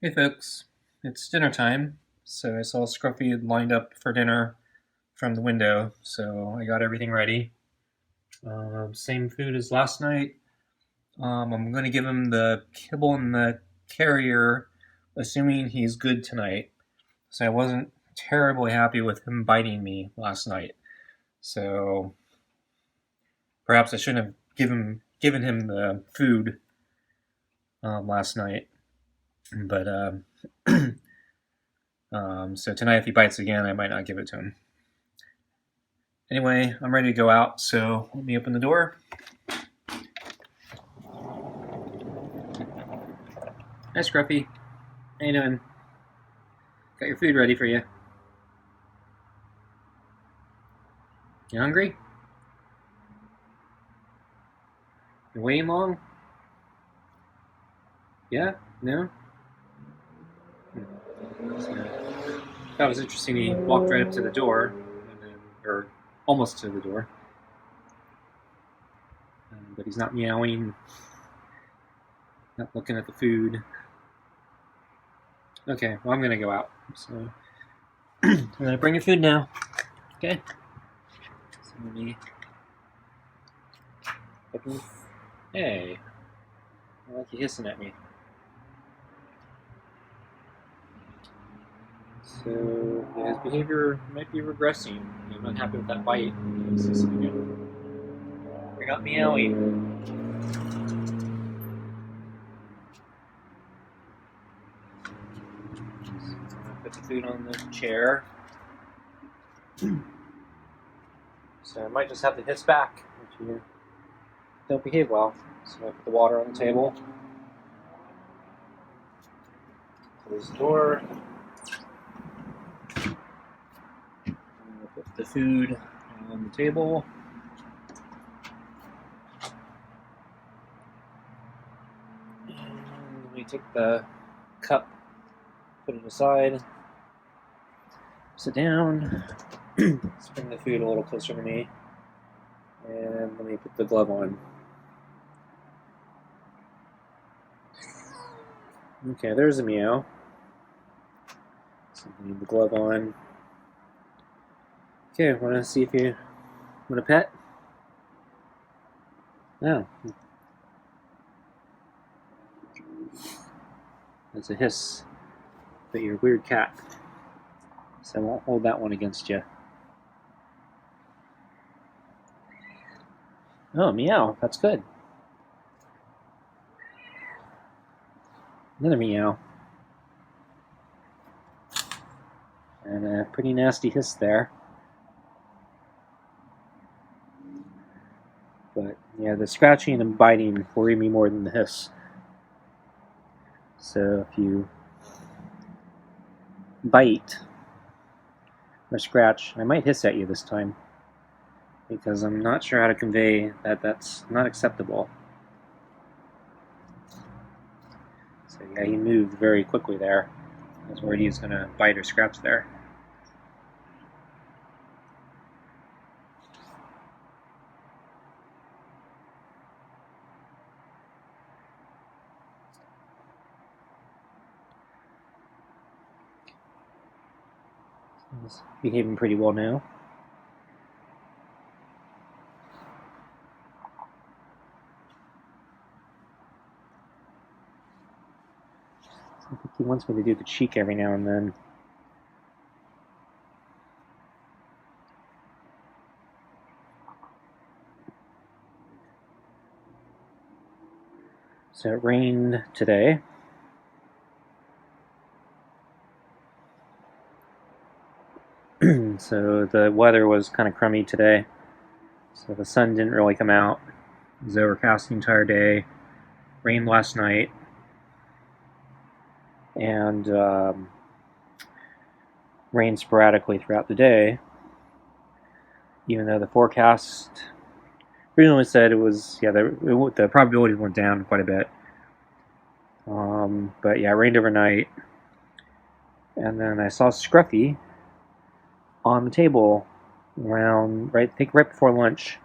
Hey folks, it's dinner time. So I saw Scruffy had lined up for dinner from the window, so I got everything ready. Same food as last night. I'm going to give him the kibble and the carrier, assuming he's good tonight. So I wasn't terribly happy with him biting me last night. So perhaps I shouldn't have given him the food last night. But so tonight, if he bites again, I might not give it to him. Anyway, I'm ready to go out, so let me open the door. Hi, Scruffy. How you doing? Got your food ready for you. You hungry? You waiting long? Yeah? No? So, that was interesting. He walked right up to the door, or almost to the door. But he's not meowing, not looking at the food. Okay, well, I'm going to go out. So I'm going to bring your food now. Okay? So let me open. Hey, I like you hissing at me. So yeah, his behavior might be regressing. I'm not happy with that bite. Let's see something new. Bring up meowing. Put the food on the chair. So I might just have to hiss back if you don't behave well. So I put the water on the table. Close the door. Put the food on the table. And we take the cup, put it aside, sit down. Let's bring the food a little closer to me. And let me put the glove on. Okay, there's a meow. So I need the glove on. Okay, want to see if you want a pet? No. That's a hiss. But you're a weird cat. So I won't hold that one against you. Oh, meow. That's good. Another meow. And a pretty nasty hiss there. But yeah, the scratching and biting worry me more than the hiss. So if you bite or scratch, I might hiss at you this time, because I'm not sure how to convey that that's not acceptable. So yeah, he moved very quickly there. I was worried he was going to bite or scratch there. He's behaving pretty well now. I think he wants me to do the cheek every now and then. So it rained today. So the weather was kind of crummy today. So the sun didn't really come out. It was overcast the entire day. Rained last night. And rained sporadically throughout the day. Even though the forecast originally said it was, yeah, the probabilities went down quite a bit. But yeah, it rained overnight. And then I saw Scruffy on the table around, I think right before lunch.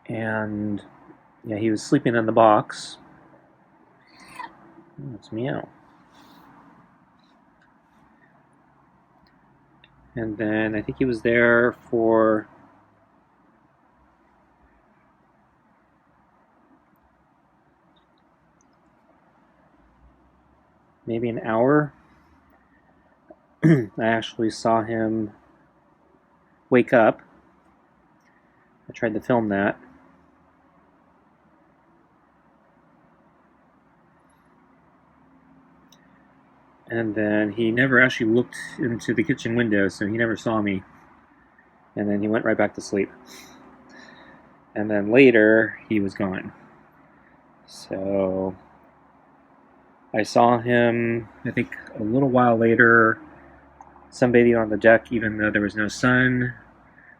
And yeah, he was sleeping in the box. That's meow. And then I think he was there for maybe an hour. I actually saw him wake up. I tried to film that. And then he never actually looked into the kitchen window, so he never saw me. And then he went right back to sleep. And then later, he was gone. So I saw him, I think, a little while later, sunbathing on the deck, even though there was no sun,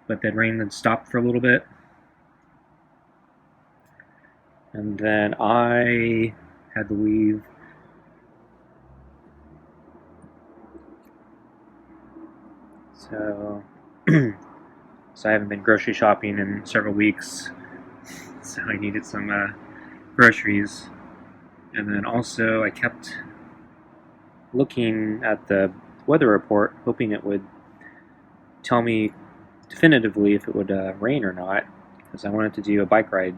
but then rain had stopped for a little bit. And then I had to leave. So I haven't been grocery shopping in several weeks, so I needed some groceries. And then also I kept looking at the weather report, hoping it would tell me definitively if it would rain or not, because I wanted to do a bike ride.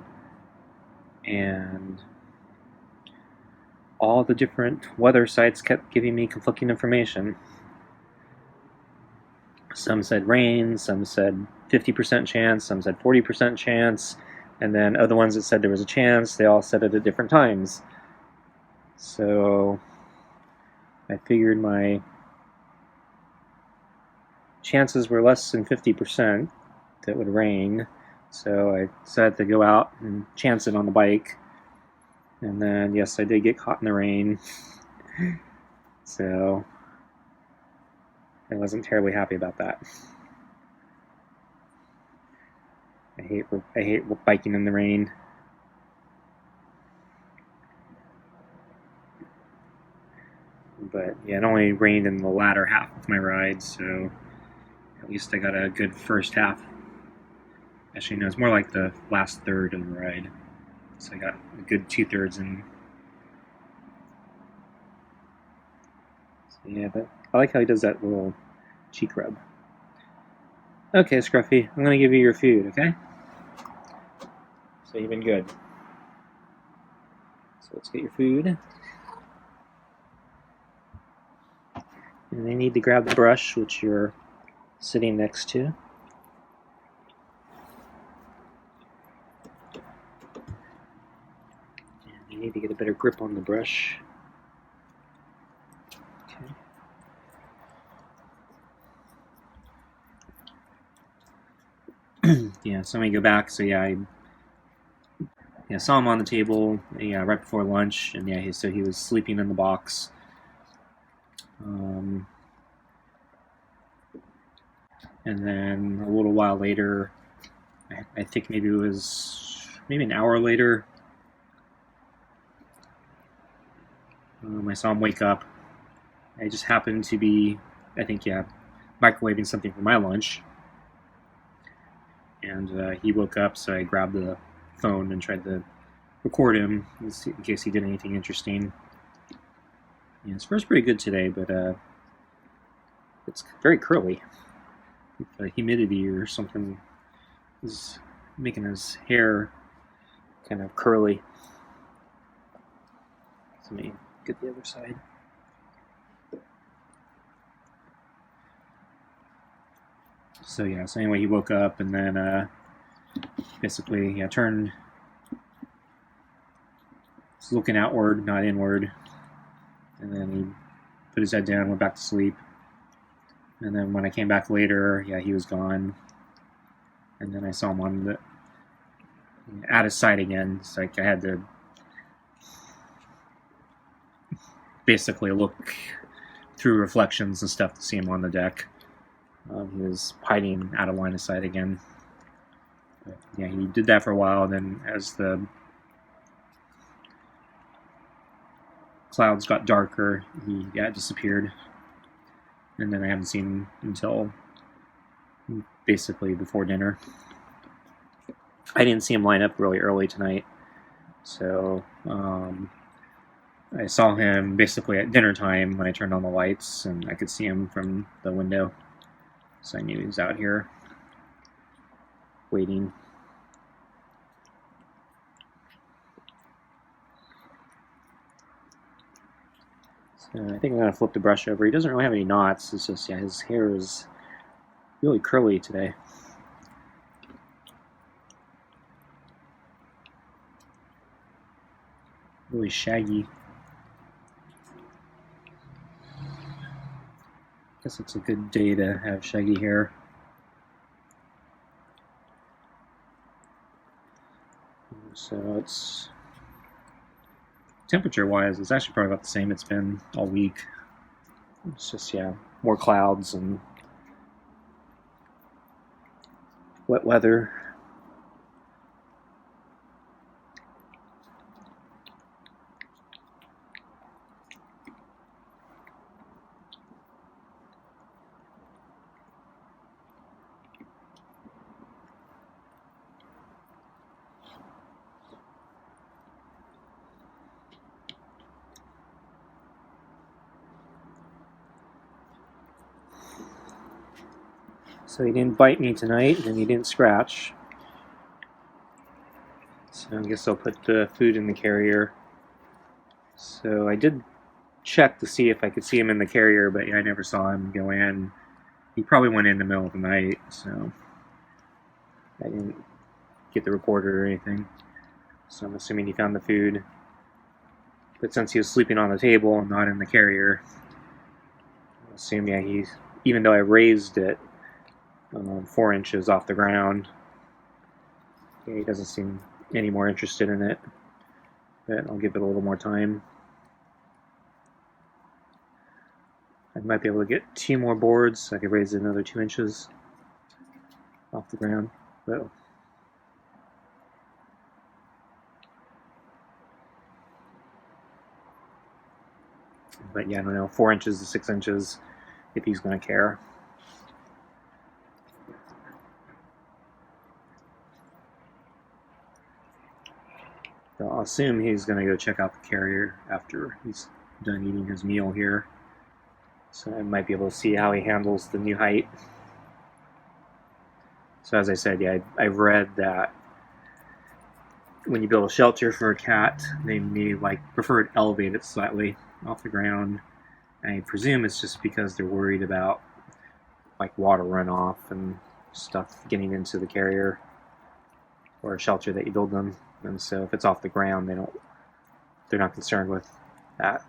And all the different weather sites kept giving me conflicting information. Some said rain, some said 50% chance, some said 40% chance, and then other ones that said there was a chance, they all said it at different times. So I figured my chances were less than 50% that it would rain, so I decided to go out and chance it on the bike. And then, yes, I did get caught in the rain, so I wasn't terribly happy about that. I hate biking in the rain. But yeah, it only rained in the latter half of my ride, so at least I got a good first half. Actually, no, it's more like the last third of the ride. So I got a good 2/3 in. So yeah, but I like how he does that little cheek rub. Okay, Scruffy, I'm gonna give you your food, okay? So you've been good. So let's get your food. And I need to grab the brush, which you're sitting next to. And you need to get a better grip on the brush. Okay. Yeah, so let me go back. So yeah, I saw him on the table right before lunch, and yeah, so he was sleeping in the box. And then a little while later, I think maybe it was an hour later, I saw him wake up. I just happened to be, I think, microwaving something for my lunch. And he woke up, so I grabbed the phone and tried to record him in case he did anything interesting. Yeah, his fur's pretty good today, but it's very curly. The humidity or something is making his hair kind of curly. So let me get the other side. So yeah, so anyway, he woke up and then basically turned, was looking outward, not inward, and then he put his head down, went back to sleep. And then when I came back later, he was gone. And then I saw him at his side again. It's like I had to basically look through reflections and stuff to see him on the deck. He was hiding out of line of sight again. But, yeah, he did that for a while, and then as the clouds got darker, he disappeared. And then I haven't seen him until basically before dinner. I didn't see him line up really early tonight, so I saw him basically at dinner time when I turned on the lights, and I could see him from the window. So I knew he was out here waiting. So I think I'm going to flip the brush over. He doesn't really have any knots. It's just, yeah, his hair is really curly today. Really shaggy. Guess it's a good day to have shaggy hair. So it's temperature-wise, it's actually probably about the same it's been all week. It's just, yeah, more clouds and wet weather. So he didn't bite me tonight, and he didn't scratch. So I guess I'll put the food in the carrier. So I did check to see if I could see him in the carrier, but yeah, I never saw him go in. He probably went in the middle of the night, so I didn't get the recorder or anything. So I'm assuming he found the food. But since he was sleeping on the table and not in the carrier, I assume, yeah, even though I raised it 4 inches off the ground, yeah, he doesn't seem any more interested in it. But I'll give it a little more time. I might be able to get 2 more boards, so I could raise it another 2 inches off the ground. But yeah, I don't know, 4 inches to 6 inches, if he's going to care. So I'll assume he's going to go check out the carrier after he's done eating his meal here. So I might be able to see how he handles the new height. So as I said, yeah, I've read that when you build a shelter for a cat, they may prefer it elevated slightly off the ground. And I presume it's just because they're worried about water runoff and stuff getting into the carrier or a shelter that you build them. And so if it's off the ground, they're not concerned with that.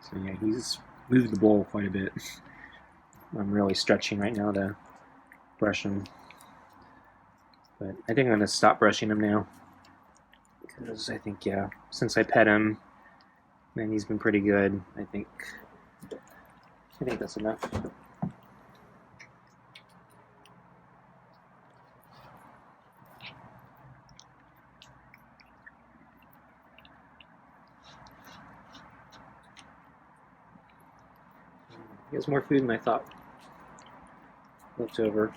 So yeah, he's moved the bowl quite a bit. I'm really stretching right now to brush him. But I think I'm going to stop brushing him now. Because I think, yeah, since I pet him, and he's been pretty good, I think that's enough. He has more food than I thought left over.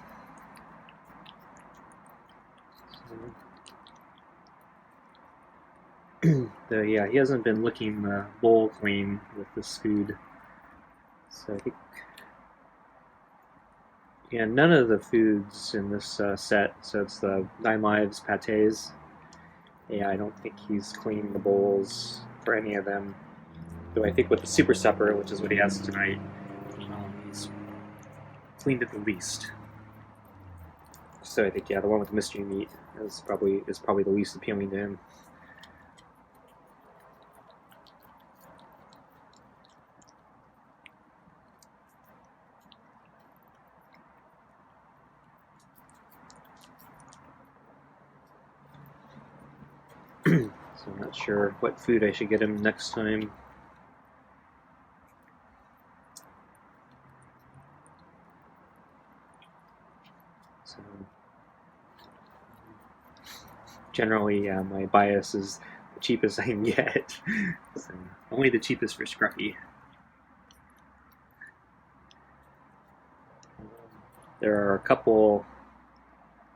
So yeah, he hasn't been licking the bowl clean with this food. So I think, yeah, none of the foods in this set, so it's the 9 Lives pâtés, yeah, I don't think he's cleaned the bowls for any of them. Though I think with the super supper, which is what he has tonight, he's cleaned it the least. So I think, yeah, the one with the mystery meat is probably the least appealing to him. So I'm not sure what food I should get him next time. So generally, my bias is the cheapest I can get. So only the cheapest for Scruffy. There are a couple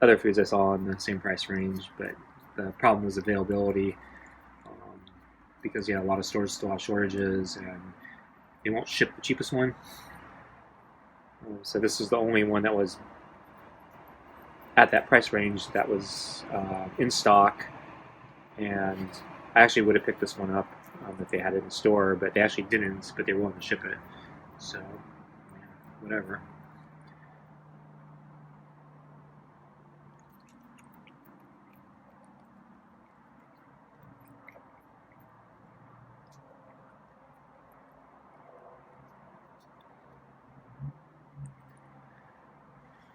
other foods I saw in the same price range, but the problem was availability, because a lot of stores still have shortages and they won't ship the cheapest one. So this is the only one that was at that price range that was in stock, and I actually would have picked this one up if they had it in store, but they actually didn't, but they were willing to ship it, so whatever.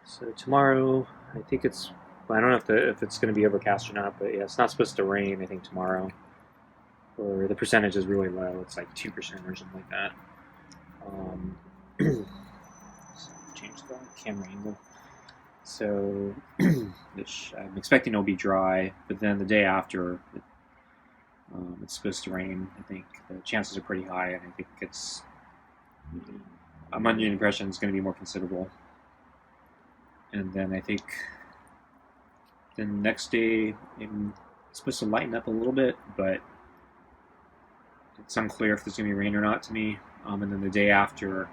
So tomorrow, I think it's, I don't know if it's going to be overcast or not, but yeah, it's not supposed to rain, I think, tomorrow. Or the percentage is really low, it's like 2% or something like that. So change the camera angle. So I'm expecting it'll be dry, but then the day after, it's supposed to rain. I think the chances are pretty high, and I think I'm under the impression it's going to be more considerable. And then I think the next day it's supposed to lighten up a little bit, but it's unclear if there's going to be rain or not to me. And then the day after,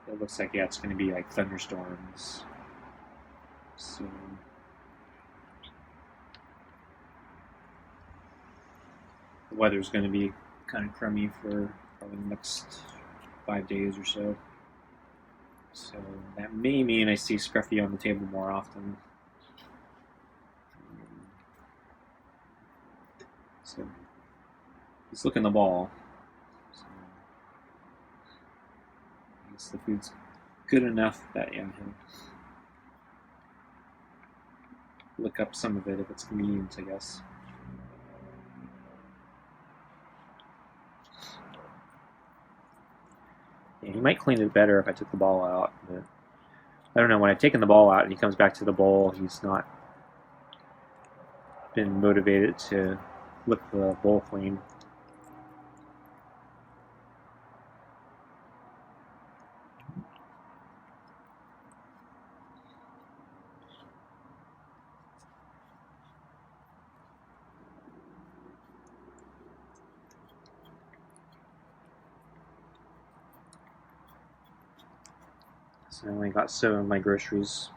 it looks like, it's going to be like thunderstorms. So the weather's going to be kind of crummy for probably the next 5 days or so. So that may mean I see Scruffy on the table more often. So he's looking the ball. So I guess the food's good enough that he'll look up some of it if it's convenient, I guess. Yeah, he might clean it better if I took the ball out, but I don't know. When I've taken the ball out and he comes back to the bowl, he's not been motivated to lick the bowl clean. So I only got some of my groceries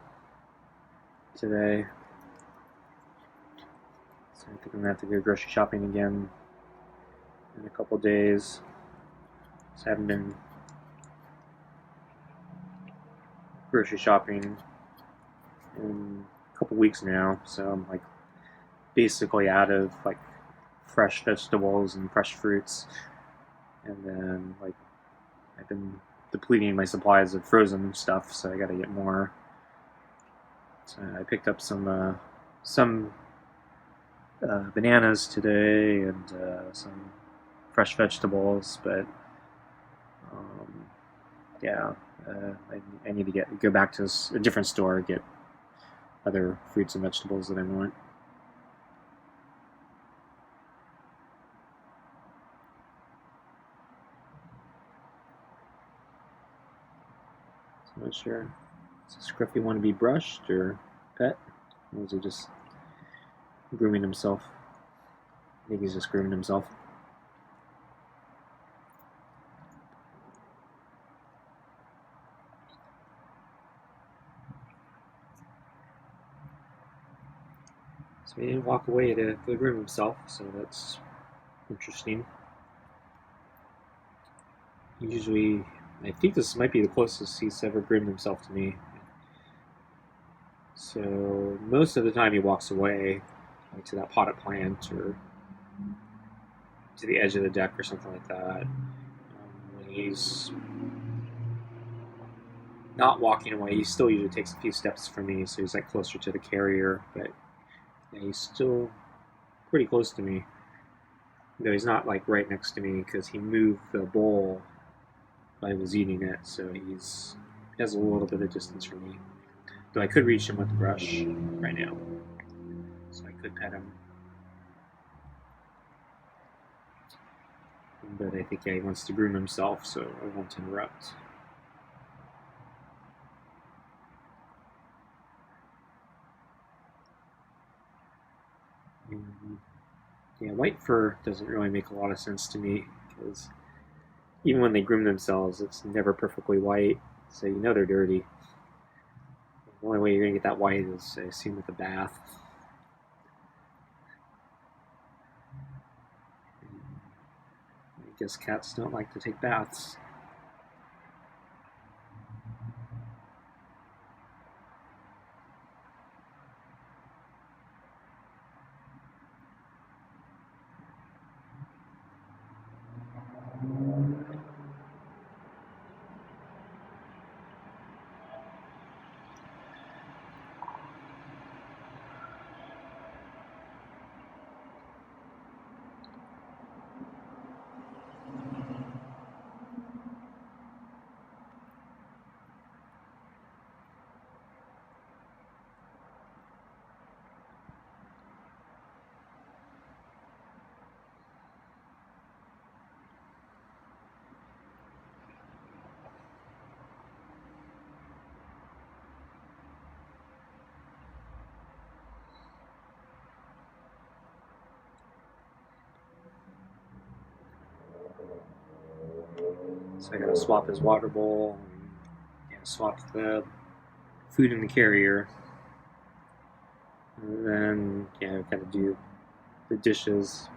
today. So I think I'm going to have to go grocery shopping again in a couple days. So I haven't been grocery shopping in a couple weeks now, so I'm like basically out of like fresh vegetables and fresh fruits, and then like I've been depleting my supplies of frozen stuff, so I gotta get more. So I picked up some bananas today and some fresh vegetables, but I need to go back to a different store, get other fruits and vegetables that I want. So I'm not sure. Does Scruffy want to be brushed or pet? Or is he just grooming himself? I think he's just grooming himself. So he didn't walk away to go groom himself, so that's interesting. Usually, I think this might be the closest he's ever groomed himself to me. So most of the time he walks away, like to that potted plant or to the edge of the deck or something like that. When he's not walking away, he still usually takes a few steps from me, so he's like closer to the carrier, but yeah, he's still pretty close to me. Though he's not like right next to me because he moved the bowl while I was eating it, so he has a little bit of distance from me. Though I could reach him with the brush right now, so I could pet him. But I think he wants to groom himself, so I won't interrupt. And yeah, white fur doesn't really make a lot of sense to me because even when they groom themselves, it's never perfectly white, so you know they're dirty. The only way you're gonna get that white is, I assume, with a bath. I guess cats don't like to take baths. So I gotta swap his water bowl, and swap the food in the carrier, and then gotta do the dishes.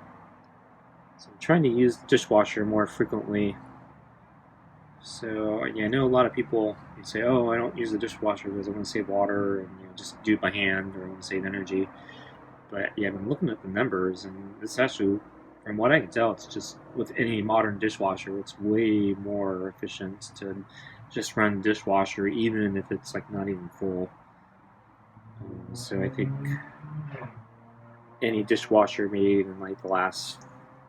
So I'm trying to use the dishwasher more frequently. So I know a lot of people say, "Oh, I don't use the dishwasher because I want to save water and just do it by hand, or I want to save energy." But yeah, I've been looking at the numbers, and it's actually, from what I can tell, it's just with any modern dishwasher, it's way more efficient to just run the dishwasher, even if it's like not even full. So I think any dishwasher made in like the last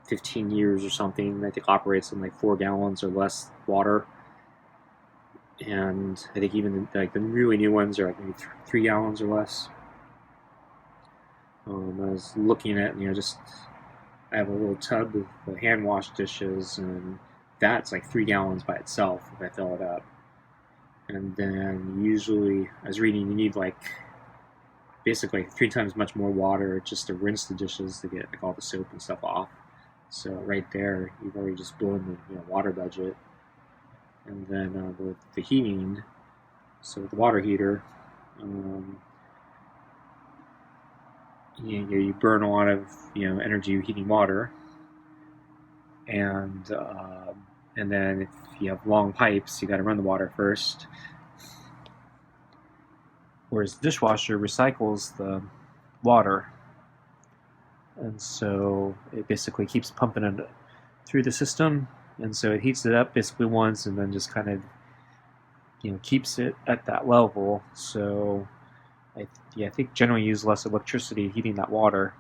15 years or something, I think operates in like 4 gallons or less water. And I think even like the really new ones are like maybe 3 gallons or less. I was looking at, just I have a little tub of hand wash dishes, and that's like 3 gallons by itself if I fill it up. And then usually, I was reading, you need like basically 3 times much more water just to rinse the dishes to get like all the soap and stuff off. So right there, you've already just blown the water budget. And then with the heating, so with the water heater, you burn a lot of energy heating water, and then if you have long pipes, you got to run the water first. Whereas the dishwasher recycles the water, and so it basically keeps pumping it through the system, and so it heats it up basically once, and then just kind of keeps it at that level. So I think generally use less electricity heating that water,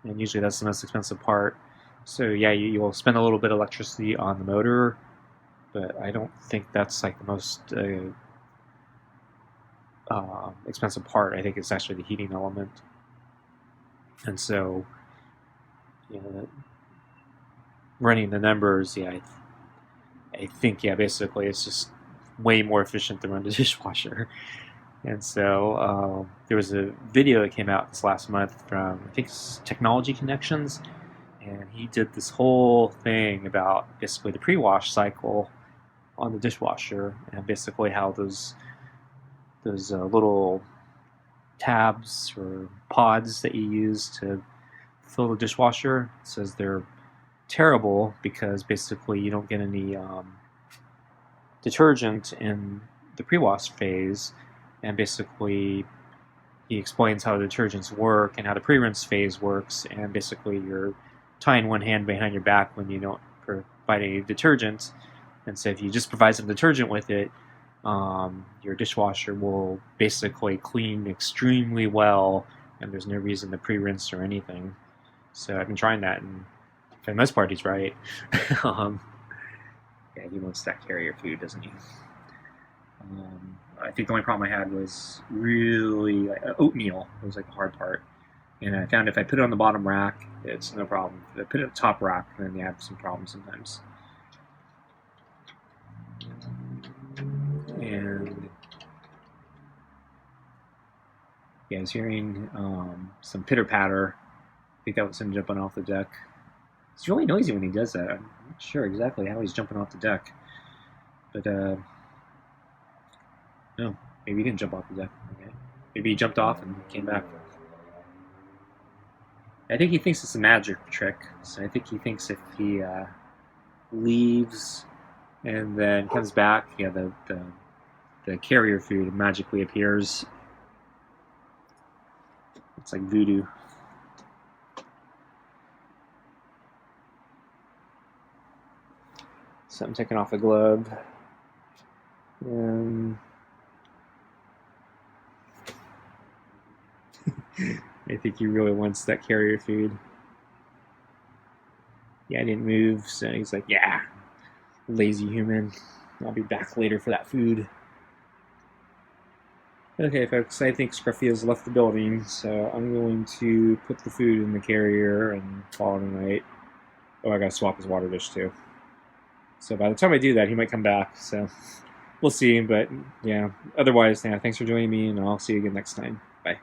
and usually that's the most expensive part. So yeah, you'll spend a little bit of electricity on the motor, but I don't think that's like the most expensive part. I think it's actually the heating element. And so, running the numbers, I think basically it's just way more efficient to run the dishwasher. And so there was a video that came out this last month from, I think it's Technology Connections, and he did this whole thing about basically the pre-wash cycle on the dishwasher, and basically how those little tabs or pods that you use to fill the dishwasher, says they're terrible because basically you don't get any detergent in the pre-wash phase, and basically he explains how the detergents work and how the pre-rinse phase works, and basically you're tying one hand behind your back when you don't provide any detergent. And so if you just provide some detergent with it, your dishwasher will basically clean extremely well, and there's no reason to pre-rinse or anything. So I've been trying that, and for the most part, he's right. He wants that carrier food, doesn't he? I think the only problem I had was really oatmeal. It was like the hard part. And I found if I put it on the bottom rack, it's no problem. If I put it on the top rack, then you have some problems sometimes. And I was hearing some pitter patter think that was him jumping off the deck. It's really noisy when he does that. I'm not sure exactly how he's jumping off the deck. But, no, maybe he didn't jump off the deck. Okay. Maybe he jumped off and came back. I think he thinks it's a magic trick. So I think he thinks if he leaves and then comes back, yeah, the carrier food magically appears. It's like voodoo. So I'm taking off a glove. I think he really wants that carrier food. Yeah, I didn't move, so he's like, yeah, lazy human. I'll be back later for that food. Okay, folks, I think Scruffy has left the building, so I'm going to put the food in the carrier and call it a night. Oh, I gotta swap his water dish too. So by the time I do that, he might come back, so we'll see, but yeah. Otherwise, yeah, thanks for joining me, and I'll see you again next time. Bye.